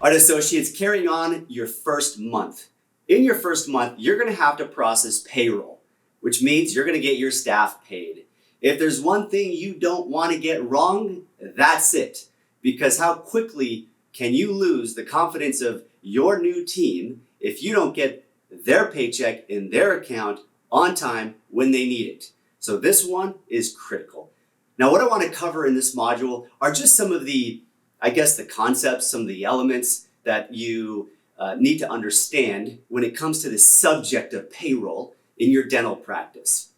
All right, associates, carrying on your first month. In your first month, you're going to have to process payroll, which means you're going to get your staff paid. If there's one thing you don't want to get wrong, that's it. Because how quickly can you lose the confidence of your new team if you don't get their paycheck in their account on time when they need it? So this one is critical. Now, what I want to cover in this module are just some of the concepts, some of the elements that you need to understand when it comes to the subject of payroll in your dental practice.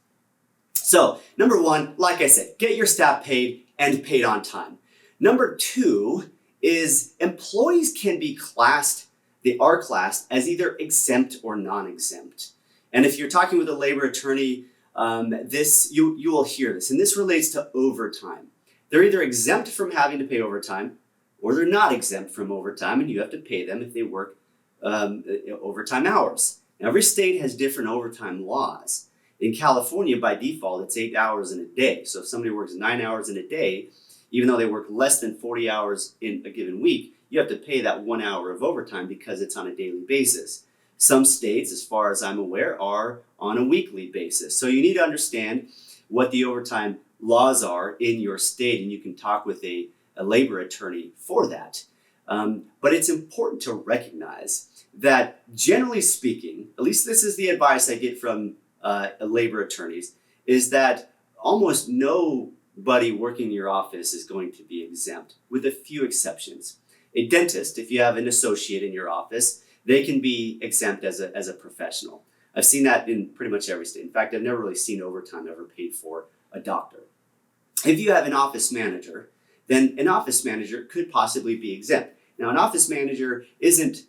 So, number one, like I said, get your staff paid and paid on time. Number two is employees can be classed, they are classed as either exempt or non-exempt. And if you're talking with a labor attorney, you will hear this, and this relates to overtime. They're either exempt from having to pay overtime, or they're not exempt from overtime, and you have to pay them if they work overtime hours. Now, every state has different overtime laws. In California, by default, it's 8 hours in a day. So if somebody works 9 hours in a day, even though they work less than 40 hours in a given week, you have to pay that 1 hour of overtime because it's on a daily basis. Some states, as far as I'm aware, are on a weekly basis. So you need to understand what the overtime laws are in your state, and you can talk with a labor attorney for that. But it's important to recognize that, generally speaking, at least this is the advice I get from labor attorneys, is that almost nobody working in your office is going to be exempt, with a few exceptions. A dentist, if you have an associate in your office, they can be exempt as a professional. I've seen that in pretty much every state. In fact, I've never really seen overtime ever paid for a doctor. If you have an office manager, then an office manager could possibly be exempt. Now, an office manager isn't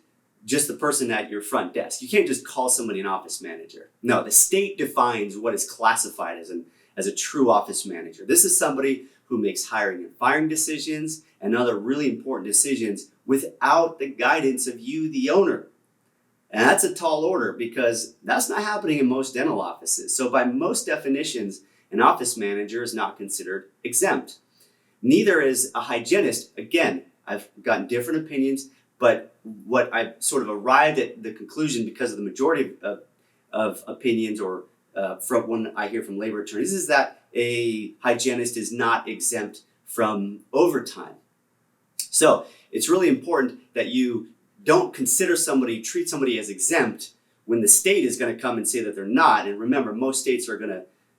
just the person at your front desk. You can't just call somebody an office manager. No, the state defines what is classified as a true office manager. This is somebody who makes hiring and firing decisions and other really important decisions without the guidance of you, the owner. And that's a tall order because that's not happening in most dental offices. So by most definitions, an office manager is not considered exempt. Neither is a hygienist. Again, I've gotten different opinions, but what I've sort of arrived at the conclusion because of the majority of opinions or from when I hear from labor attorneys is that a hygienist is not exempt from overtime. So it's really important that you don't treat somebody as exempt when the state is going to come and say that they're not. And remember, most states are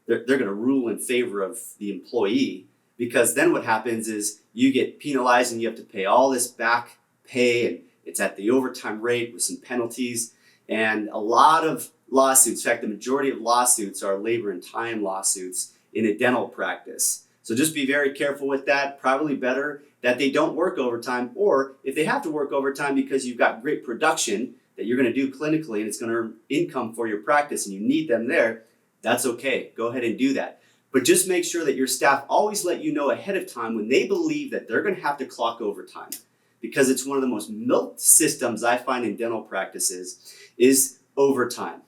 they're going to rule in favor of the employee, because then what happens is you get penalized and you have to pay all this back pay, and it's at the overtime rate with some penalties. And a lot of lawsuits, in fact, the majority of lawsuits are labor and time lawsuits in a dental practice. So just be very careful with that. Probably better that they don't work overtime, or if they have to work overtime because you've got great production that you're going to do clinically and it's going to earn income for your practice and you need them there, that's okay. Go ahead and do that. But just make sure that your staff always let you know ahead of time when they believe that they're going to have to clock overtime, because it's one of the most milked systems I find in dental practices is overtime.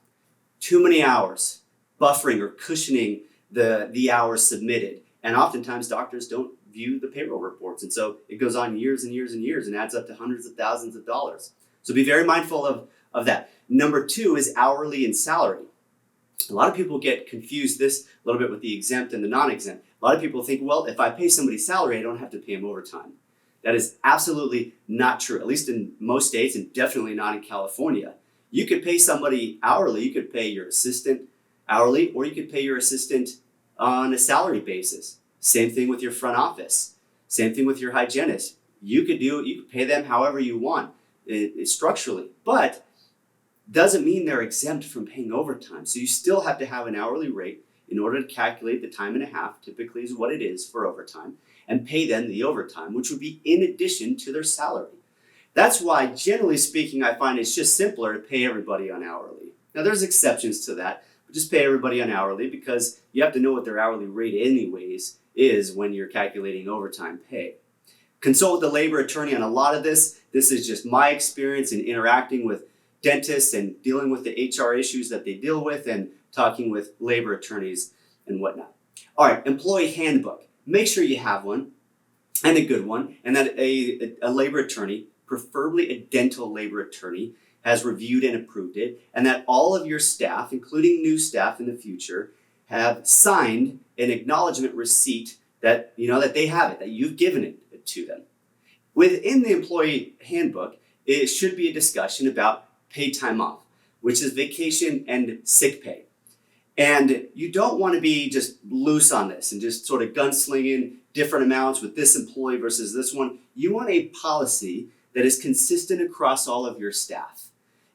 Too many hours, buffering or cushioning the hours submitted. And oftentimes doctors don't view the payroll reports. And so it goes on years and years and years and adds up to hundreds of thousands of dollars. So be very mindful of that. Number two is hourly and salary. A lot of people get confused this a little bit with the exempt and the non-exempt. A lot of people think, well, if I pay somebody salary, I don't have to pay them overtime. That is absolutely not true, at least in most states and definitely not in California. You could pay somebody hourly. You could pay your assistant hourly, or you could pay your assistant on a salary basis. Same thing with your front office. Same thing with your hygienist. You could pay them however you want structurally, but doesn't mean they're exempt from paying overtime. So you still have to have an hourly rate in order to calculate the time and a half, typically is what it is for overtime, and pay them the overtime, which would be in addition to their salary. That's why, generally speaking, I find it's just simpler to pay everybody on hourly. Now, there's exceptions to that, but just pay everybody on hourly because you have to know what their hourly rate anyways is when you're calculating overtime pay. Consult with the labor attorney on a lot of this. This is just my experience in interacting with dentists and dealing with the HR issues that they deal with and talking with labor attorneys and whatnot. All right, employee handbook. Make sure you have one, and a good one, and that a labor attorney preferably a dental labor attorney, has reviewed and approved it, and that all of your staff, including new staff in the future, have signed an acknowledgement receipt that that they have it, that you've given it to them. Within the employee handbook, it should be a discussion about paid time off, which is vacation and sick pay. And you don't want to be just loose on this and just sort of gunslinging different amounts with this employee versus this one. You want a policy that is consistent across all of your staff.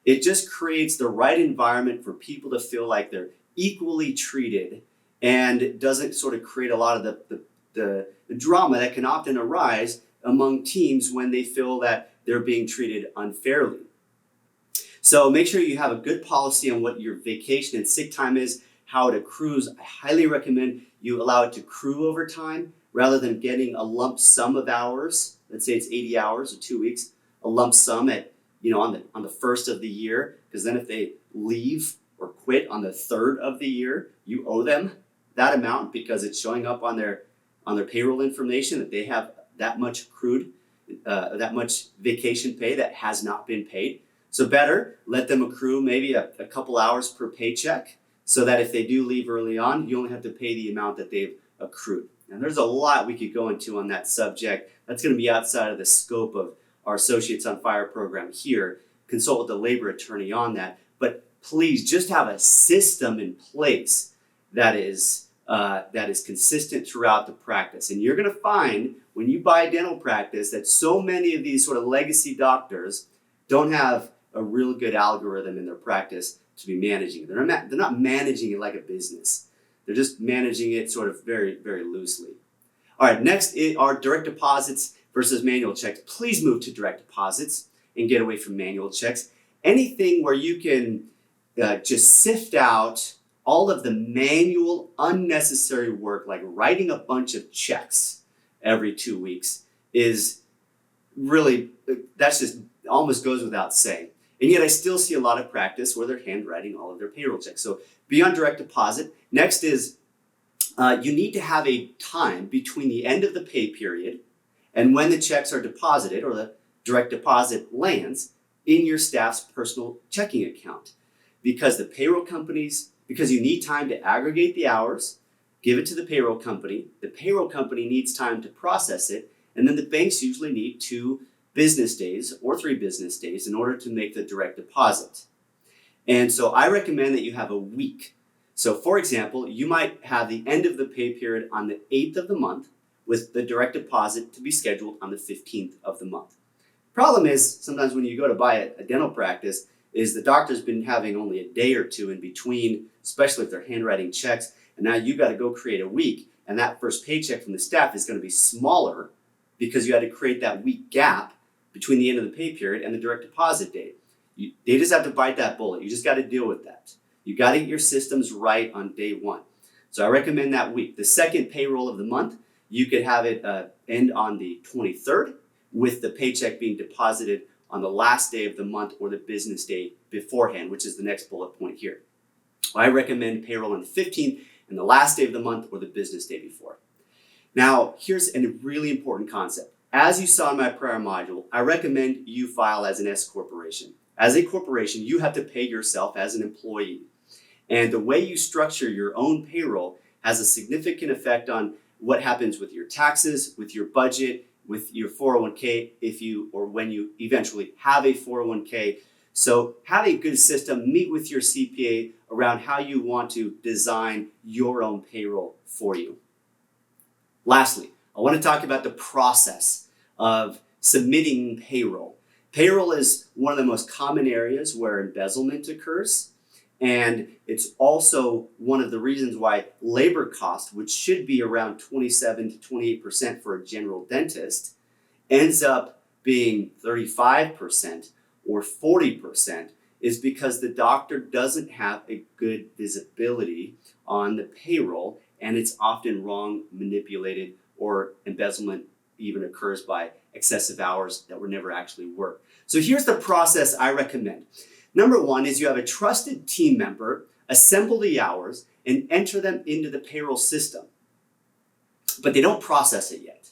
It just creates the right environment for people to feel like they're equally treated, and it doesn't sort of create a lot of the drama that can often arise among teams when they feel that they're being treated unfairly. So make sure you have a good policy on what your vacation and sick time is, how it accrues. I highly recommend you allow it to accrue over time rather than getting a lump sum of hours. Let's say it's 80 hours or 2 weeks, a lump sum at on the first of the year, because then if they leave or quit on the third of the year, you owe them that amount because it's showing up on their payroll information that they have that much accrued, that much vacation pay that has not been paid. So better let them accrue maybe a couple hours per paycheck, so that if they do leave early on, you only have to pay the amount that they've accrued. And there's a lot we could go into on that subject. That's going to be outside of the scope of our Associates on Fire program here. Consult with the labor attorney on that. But please just have a system in place that is consistent throughout the practice. And you're going to find when you buy a dental practice that so many of these sort of legacy doctors don't have a real good algorithm in their practice to be managing it. They're not managing it like a business. They're just managing it sort of very, very loosely. All right, next are direct deposits versus manual checks. Please move to direct deposits and get away from manual checks. Anything where you can just sift out all of the manual, unnecessary work, like writing a bunch of checks every 2 weeks, is really, that's just almost goes without saying. And yet I still see a lot of practice where they're handwriting all of their payroll checks. So beyond direct deposit, next is you need to have a time between the end of the pay period and when the checks are deposited or the direct deposit lands in your staff's personal checking account. Because because you need time to aggregate the hours, give it to the payroll company needs time to process it, and then the banks usually need 2 business days or 3 business days in order to make the direct deposit. And so I recommend that you have a week. So for example, you might have the end of the pay period on the 8th of the month with the direct deposit to be scheduled on the 15th of the month. Problem is, sometimes when you go to buy a dental practice, is the doctor's been having only a day or 2 in between, especially if they're handwriting checks, and now you got to go create a week, and that first paycheck from the staff is going to be smaller because you had to create that week gap between the end of the pay period and the direct deposit date. They just have to bite that bullet. You just got to deal with that. You got to get your systems right on day 1. So I recommend that week. The second payroll of the month, you could have it end on the 23rd with the paycheck being deposited on the last day of the month or the business day beforehand, which is the next bullet point here. I recommend payroll on the 15th and the last day of the month or the business day before. Now, here's a really important concept. As you saw in my prior module, I recommend you file as an S corporation. As a corporation, you have to pay yourself as an employee. And the way you structure your own payroll has a significant effect on what happens with your taxes, with your budget, with your 401k, when you eventually have a 401k. So have a good system, meet with your CPA around how you want to design your own payroll for you. Lastly, I want to talk about the process of submitting payroll. Payroll is one of the most common areas where embezzlement occurs. And it's also one of the reasons why labor cost, which should be around 27 to 28% for a general dentist, ends up being 35% or 40%, is because the doctor doesn't have a good visibility on the payroll, and it's often wrong, manipulated, or embezzlement even occurs by excessive hours that were never actually worked. So here's the process I recommend. Number 1 is you have a trusted team member assemble the hours and enter them into the payroll system. But they don't process it yet.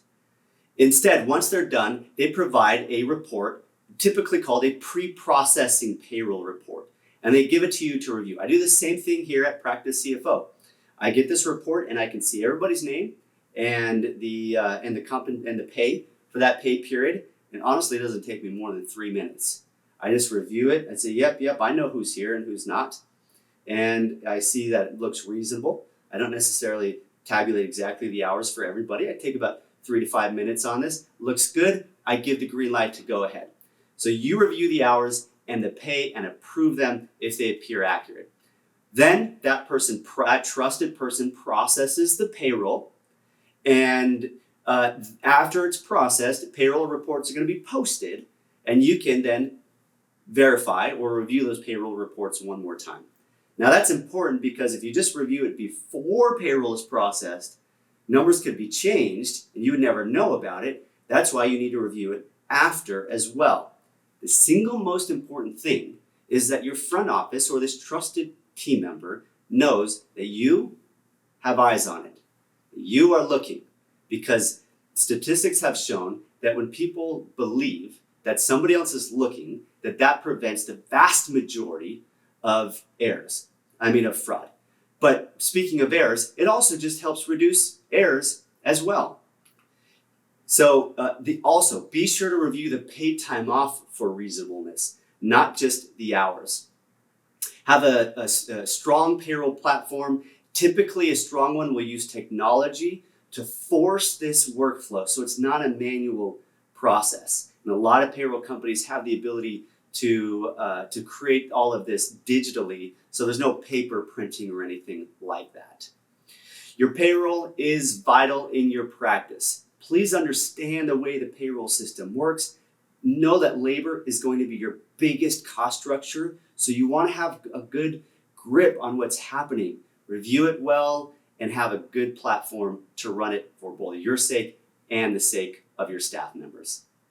Instead, once they're done, they provide a report typically called a pre-processing payroll report. And they give it to you to review. I do the same thing here at Practice CFO. I get this report and I can see everybody's name and the company and the pay for that pay period. And honestly, it doesn't take me more than 3 minutes. I just review it and say, yep, I know who's here and who's not. And I see that it looks reasonable. I don't necessarily tabulate exactly the hours for everybody. I take about 3 to 5 minutes on this. Looks good. I give the green light to go ahead. So you review the hours and the pay and approve them if they appear accurate. Then that trusted person processes the payroll, and after it's processed, payroll reports are going to be posted, and you can then verify or review those payroll reports one more time. Now that's important because if you just review it before payroll is processed, numbers could be changed and you would never know about it. That's why you need to review it after as well. The single most important thing is that your front office or this trusted team member knows that you have eyes on it. You are looking, because statistics have shown that when people believe that somebody else is looking, that prevents the vast majority of errors. Of fraud. But speaking of errors, it also just helps reduce errors as well. So also be sure to review the paid time off for reasonableness, not just the hours. Have a strong payroll platform. Typically a strong one will use technology to force this workflow so it's not a manual process. And a lot of payroll companies have the ability to create all of this digitally, so there's no paper printing or anything like that. Your payroll is vital in your practice. Please understand the way the payroll system works. Know that labor is going to be your biggest cost structure, so you want to have a good grip on what's happening. Review it well and have a good platform to run it for both your sake and the sake of your staff members.